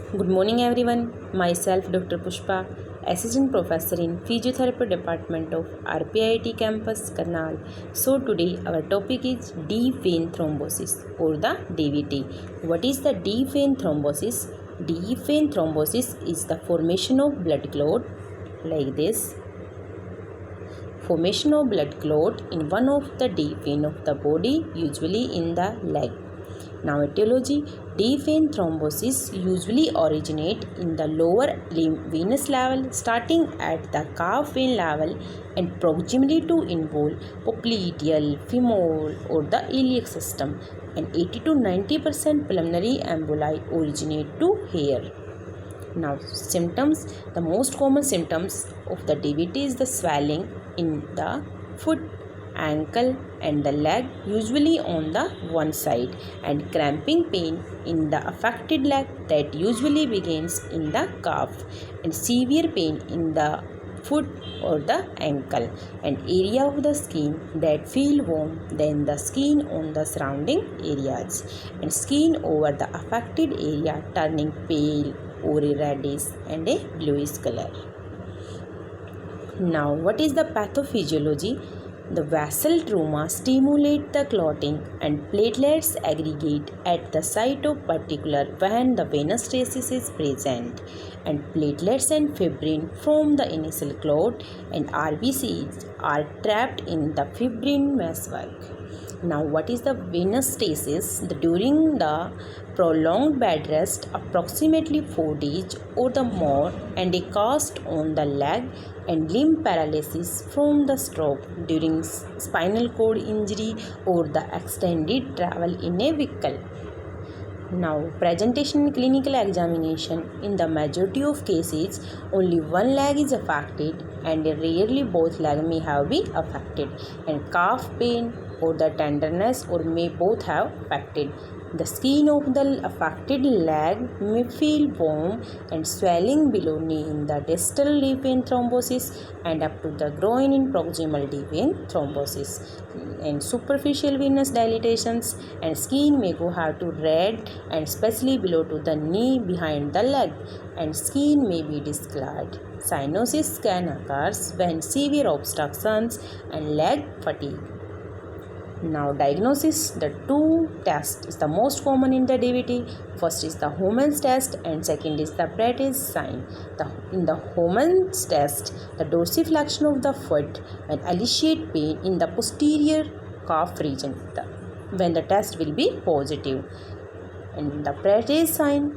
Good morning everyone. Myself Dr. Pushpa, Assistant Professor in Physiotherapy Department of RPIT Campus, Karnal. So today our topic is deep vein thrombosis or the DVT. What is the deep vein thrombosis? Deep vein thrombosis is the formation of blood clot like this. Formation of blood clot in one of the deep vein of the body, usually in the leg. Now etiology, deep vein thrombosis usually originate in the lower limb venous level starting at the calf vein level and proximally to involve popliteal, femoral or the iliac system, and 80 to 90% pulmonary emboli originate to here. Now symptoms, the most common symptoms of the DVT is the swelling in the foot, ankle and the leg, usually on the one side, and cramping pain in the affected leg that usually begins in the calf, and severe pain in the foot or the ankle, and area of the skin that feel warm than the skin on the surrounding areas, and skin over the affected area turning pale or a reddish and a bluish color. Now what is the pathophysiology? The vessel trauma stimulate the clotting and platelets aggregate at the site of particular when the venous stasis is present, and platelets and fibrin from the initial clot and RBCs are trapped in the fibrin meshwork. Now what is the venous stasis? During the prolonged bed rest approximately 4 days or the more, and a cast on the leg and limb paralysis from the stroke during spinal cord injury or the extended travel in a vehicle. Now presentation and clinical examination, in the majority of cases only one leg is affected and rarely both legs may have been affected, and calf pain or the tenderness or may both have affected. The skin of the affected leg may feel warm and swelling below knee in the distal deep vein thrombosis and up to the groin in proximal deep vein thrombosis, and superficial venous dilatations, and skin may go have to red and especially below to the knee behind the leg, and skin may be discolored. Cyanosis can occur when severe obstructions and leg fatigue. Now diagnosis, the two tests is the most common in the DVT. First is the Homans test and second is the Pratt sign. In the Homans test, the dorsiflexion of the foot and elicit pain in the posterior calf region when the test will be positive. And the Pratt sign,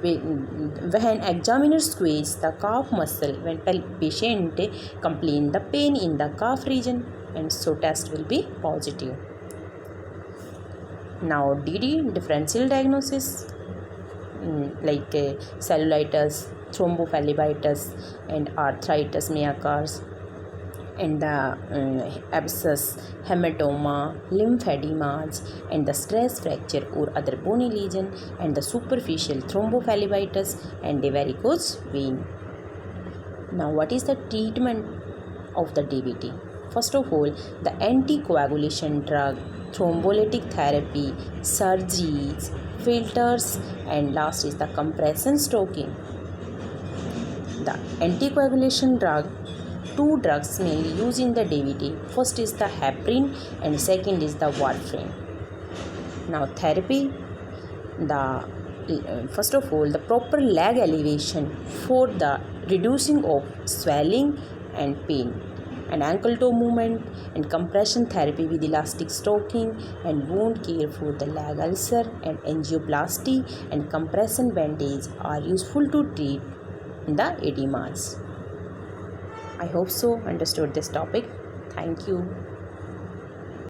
when examiner squeeze the calf muscle when patient complain the pain in the calf region, and so test will be positive. Now DD, differential diagnosis, like cellulitis, thrombophlebitis and arthritis may occur, and the abscess, hematoma, lymphademas, and the stress fracture or other bony lesion, and the superficial thrombophlebitis and the varicose vein. Now what is the treatment of the DVT? First of all, the anticoagulation drug, thrombolytic therapy, surgeries, filters, and last is the compression stocking. The anticoagulation drug, two drugs mainly used in the DVT. First is the heparin and second is the warfarin. Now therapy, first of all, the proper leg elevation for the reducing of swelling and pain, and ankle toe movement, and compression therapy with elastic stocking, and wound care for the leg ulcer, and angioplasty and compression bandage are useful to treat the edemas. I hope so understood this topic. Thank you.